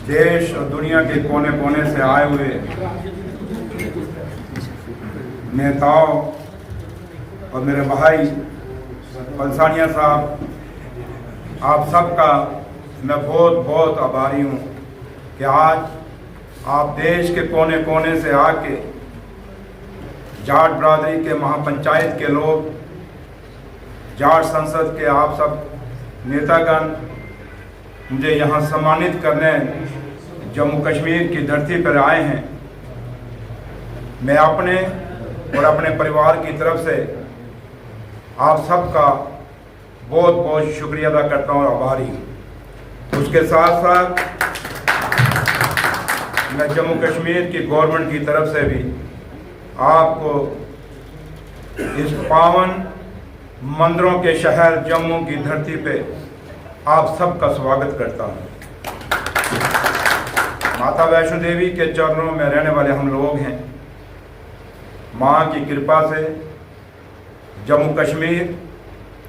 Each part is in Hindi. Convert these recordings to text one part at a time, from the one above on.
देश और दुनिया के कोने कोने से आए हुए नेताओं और मेरे भाई पलसानिया साहब, आप सबका मैं बहुत बहुत आभारी हूँ कि आज आप देश के कोने कोने से आके जाट बरादरी के महापंचायत के लोग, जाट संसद के आप सब नेतागण मुझे यहाँ सम्मानित करने जम्मू कश्मीर की धरती पर आए हैं। मैं अपने और अपने परिवार की तरफ से आप सबका बहुत बहुत शुक्रिया अदा करता हूँ, आभारी। उसके साथ साथ मैं जम्मू कश्मीर की गवर्नमेंट की तरफ से भी आपको इस पावन मंदिरों के शहर जम्मू की धरती पे आप सबका स्वागत करता हूँ। माता वैष्णो देवी के चरणों में रहने वाले हम लोग हैं। माँ की कृपा से जम्मू कश्मीर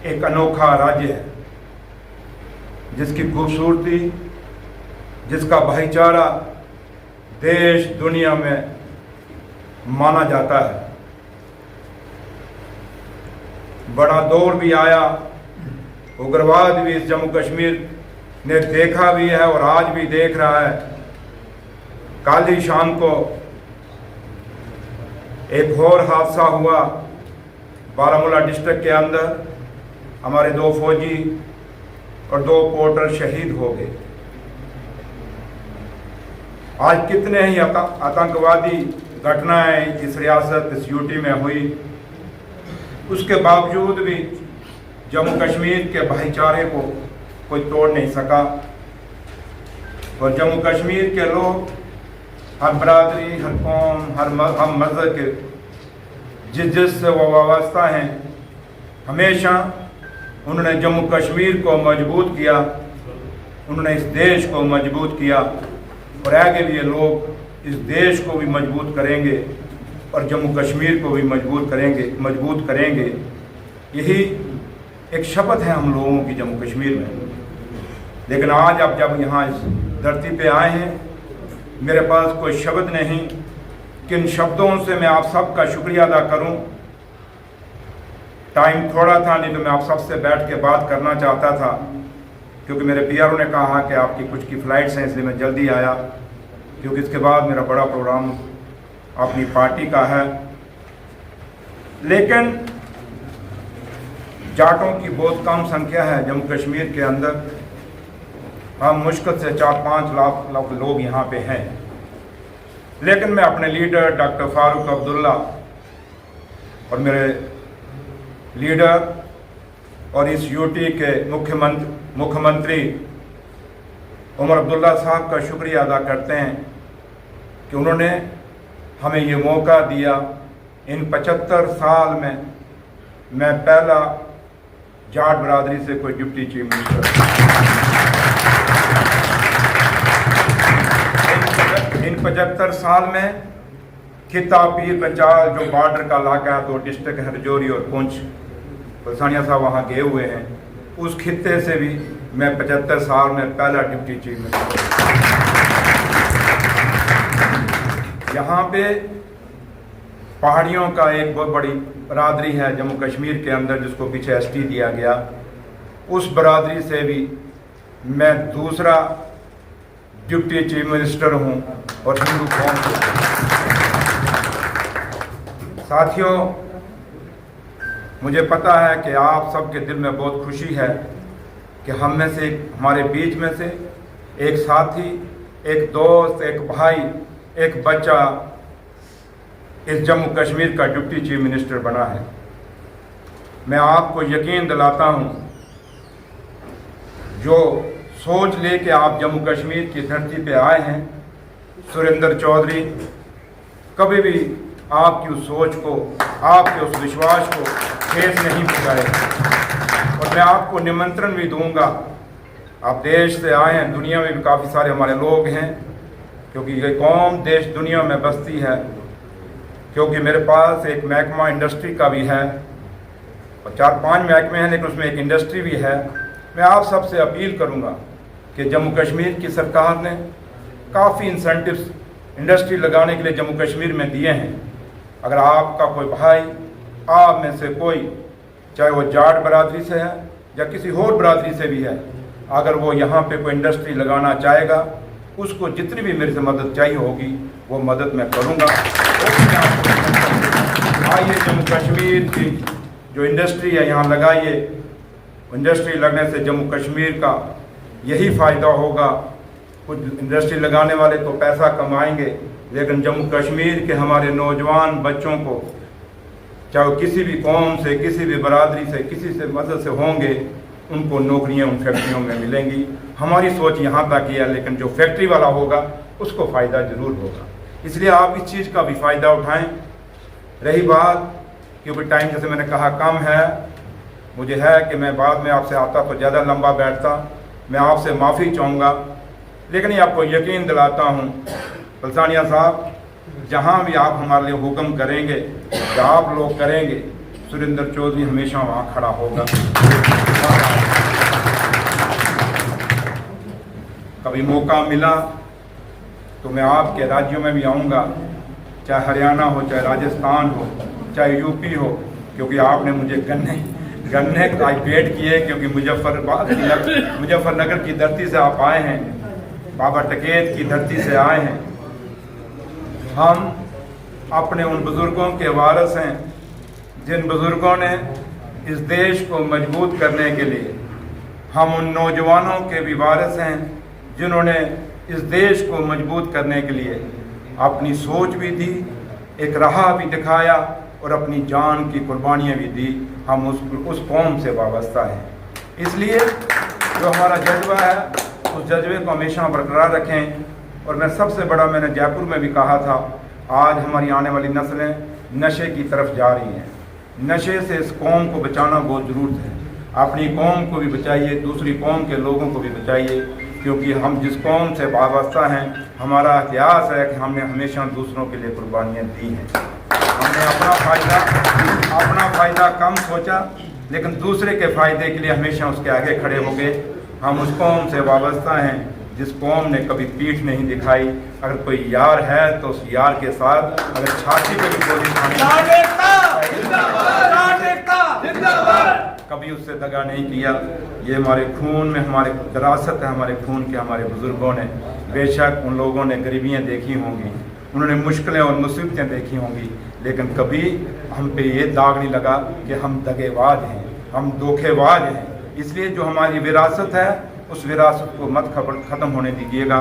एक अनोखा राज्य है, जिसकी खूबसूरती, जिसका भाईचारा देश दुनिया में माना जाता है। बड़ा दौर भी आया, उग्रवाद भी इस जम्मू कश्मीर ने देखा भी है और आज भी देख रहा है। कल ही शाम को एक और हादसा हुआ बारामूला डिस्ट्रिक्ट के अंदर, हमारे 2 फौजी और 2 पोर्टर शहीद हो गए। आज कितने ही आतंकवादी घटनाएं इस रियासत, इस यूटी में हुई, उसके बावजूद भी जम्मू कश्मीर के भाईचारे को कोई तोड़ नहीं सका। और जम्मू कश्मीर के लोग, हर बरादरी, हर कौम, हर मज़हब के जिससे वो वाबस्ता हैं, हमेशा उन्होंने जम्मू कश्मीर को मजबूत किया, उन्होंने इस देश को मजबूत किया और आगे भी ये लोग इस देश को भी मजबूत करेंगे और जम्मू कश्मीर को भी मजबूत करेंगे। यही एक शपथ है हम लोगों की जम्मू कश्मीर में। लेकिन आज आप जब यहाँ इस धरती पे आए हैं, मेरे पास कोई शब्द नहीं कि इन शब्दों से मैं आप सबका शुक्रिया अदा करूं। टाइम थोड़ा था, नहीं तो मैं आप सबसे बैठ के बात करना चाहता था, क्योंकि मेरे पीआरओ ने कहा कि आपकी कुछ की फ्लाइट्स हैं, इसलिए मैं जल्दी आया, क्योंकि इसके बाद मेरा बड़ा प्रोग्राम अपनी पार्टी का है। लेकिन जाटों की बहुत कम संख्या है जम्मू कश्मीर के अंदर। हम मुश्किल से 4-5 लाख लोग यहाँ पे हैं। लेकिन मैं अपने लीडर डॉक्टर फारूक अब्दुल्ला और मेरे लीडर और इस यूटी के मुख्यमंत्री उमर अब्दुल्ला साहब का शुक्रिया अदा करते हैं कि उन्होंने हमें ये मौका दिया। इन 75 साल में मैं पहला जाट बरादरी से कोई डिप्टी चीफ मिनिस्टर, इन 75 साल में खिता पीर पंचाल जो बॉर्डर का इलाका है, 2 डिस्ट्रिक्ट है, रजौरी और पुंछ, पलसानिया साहब वहाँ गए हुए हैं, उस खित्ते से भी मैं 75 साल में पहला डिप्टी चीफ मिनिस्टर। यहाँ पे पहाड़ियों का एक बहुत बड़ी बरादरी है जम्मू कश्मीर के अंदर, जिसको पीछे एसटी दिया गया। उस बरादरी से भी मैं दूसरा डिप्टी चीफ मिनिस्टर हूँ और हिंदू कौम से। साथियों, मुझे पता है कि आप सबके दिल में बहुत खुशी है कि हम में से, हमारे बीच में से एक साथी, एक दोस्त, एक भाई, एक बच्चा इस जम्मू कश्मीर का डिप्टी चीफ मिनिस्टर बना है। मैं आपको यकीन दिलाता हूँ, जो सोच लेके आप जम्मू कश्मीर की धरती पे आए हैं, सुरेंद्र चौधरी कभी भी आपकी उस सोच को, आपके उस विश्वास को ठेस नहीं पहुँचाएगा। और मैं आपको निमंत्रण भी दूंगा, आप देश से आए हैं, दुनिया में भी काफ़ी सारे हमारे लोग हैं, क्योंकि ये कौम देश दुनिया में बसती है। क्योंकि मेरे पास एक महकमा इंडस्ट्री का भी है और 4-5 महकमे हैं, लेकिन उसमें एक इंडस्ट्री भी है। मैं आप सबसे अपील करूंगा कि जम्मू कश्मीर की सरकार ने काफ़ी इंसेंटिव्स इंडस्ट्री लगाने के लिए जम्मू कश्मीर में दिए हैं। अगर आपका कोई भाई, आप में से कोई, चाहे वो जाट बरादरी से है या किसी और बरादरी से भी है, अगर वो यहाँ पे कोई इंडस्ट्री लगाना चाहेगा, उसको जितनी भी मेरे से मदद चाहिए होगी वो मदद मैं करूँगा। आइए जम्मू कश्मीर की जो इंडस्ट्री है यहाँ लगाइए। इंडस्ट्री लगने से जम्मू कश्मीर का यही फ़ायदा होगा। कुछ इंडस्ट्री लगाने वाले तो पैसा कमाएंगे, लेकिन जम्मू कश्मीर के हमारे नौजवान बच्चों को, चाहे किसी भी कौम से, किसी भी बरादरी से, किसी से मज़हब से होंगे, उनको नौकरियां उन फैक्ट्रियों में मिलेंगी। हमारी सोच यहाँ तक ही है, लेकिन जो फैक्ट्री वाला होगा उसको फ़ायदा ज़रूर होगा। इसलिए आप इस चीज़ का भी फ़ायदा उठाएं। रही बात, क्योंकि टाइम जैसे मैंने कहा कम है, मुझे है कि मैं बाद में आपसे आता तो ज़्यादा लंबा बैठता, मैं आपसे माफ़ी चाहूँगा। लेकिन ये आपको यकीन दिलाता हूँ पलसानिया साहब, जहाँ भी आप हमारे लिए हुक्म करेंगे या आप लोग करेंगे, सुरेंद्र चौधरी हमेशा वहाँ खड़ा होगा। कभी मौका मिला तो मैं आपके राज्यों में भी आऊँगा, चाहे हरियाणा हो, चाहे राजस्थान हो, चाहे यूपी हो, क्योंकि आपने मुझे गन्ने का भेंट किए, क्योंकि मुजफ्फरनगर की धरती से आप आए हैं, बाबा टिकैत की धरती से आए हैं। हम अपने उन बुज़ुर्गों के वारिस हैं जिन बुज़ुर्गों ने इस देश को मजबूत करने के लिए, हम उन नौजवानों के भी वारिस हैं जिन्होंने इस देश को मजबूत करने के लिए अपनी सोच भी दी, एक राह भी दिखाया और अपनी जान की कुर्बानियाँ भी दी। हम उस कौम से वाबस्ता हैं। इसलिए जो हमारा जज्बा है, उस जज्बे को हमेशा बरकरार रखें। और मैं सबसे बड़ा, मैंने जयपुर में भी कहा था, आज हमारी आने वाली नस्लें नशे की तरफ जा रही हैं। नशे से इस कौम को बचाना बहुत ज़रूरत है। अपनी कौम को भी बचाइए, दूसरी कौम के लोगों को भी बचाइए, क्योंकि हम जिस कौम से वाबस्ता हैं, हमारा इतिहास है कि हमने हमेशा दूसरों के लिए कुर्बानियाँ दी हैं। हमने अपना फ़ायदा कम सोचा, लेकिन दूसरे के फ़ायदे के लिए हमेशा उसके आगे खड़े हो गए। हम उस कौम से वाबस्ता हैं जिस कौम ने कभी पीठ नहीं दिखाई। अगर कोई यार है तो उस यार के साथ, अगर छाती पे भी गोली कभी उससे दगा नहीं किया। ये हमारे खून में, हमारे विरासत है, हमारे खून के हमारे बुज़ुर्गों ने। बेशक उन लोगों ने गरीबियाँ देखी होंगी, उन्होंने मुश्किलें और मुसीबतें देखी होंगी, लेकिन कभी हम पे ये दाग नहीं लगा कि हम दगेबाज हैं, हम धोखेबाज हैं। इसलिए जो हमारी विरासत है, उस विरासत को मत ख़त्म होने दीजिएगा।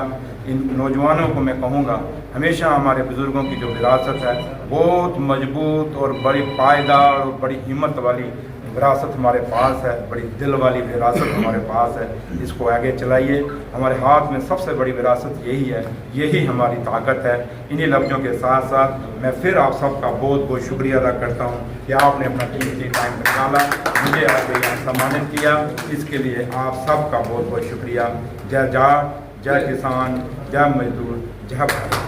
इन नौजवानों को मैं कहूँगा, हमेशा हमारे बुज़ुर्गों की जो विरासत है, बहुत मजबूत और बड़ी पायदार और बड़ी हिम्मत वाली विरासत हमारे पास है, बड़ी दिल वाली विरासत हमारे पास है। इसको आगे चलाइए। हमारे हाथ में सबसे बड़ी विरासत यही है, यही हमारी ताकत है। इन्हीं लफ्ज़ों के साथ साथ मैं फिर आप सबका बहुत बहुत शुक्रिया अदा करता हूँ कि आपने अपना कीमती टाइम निकाला, मुझे आगे यहाँ सम्मानित किया। इसके लिए आप सबका बहुत बहुत शुक्रिया। जय जाट, जय किसान, जय मजदूर, जय भारत।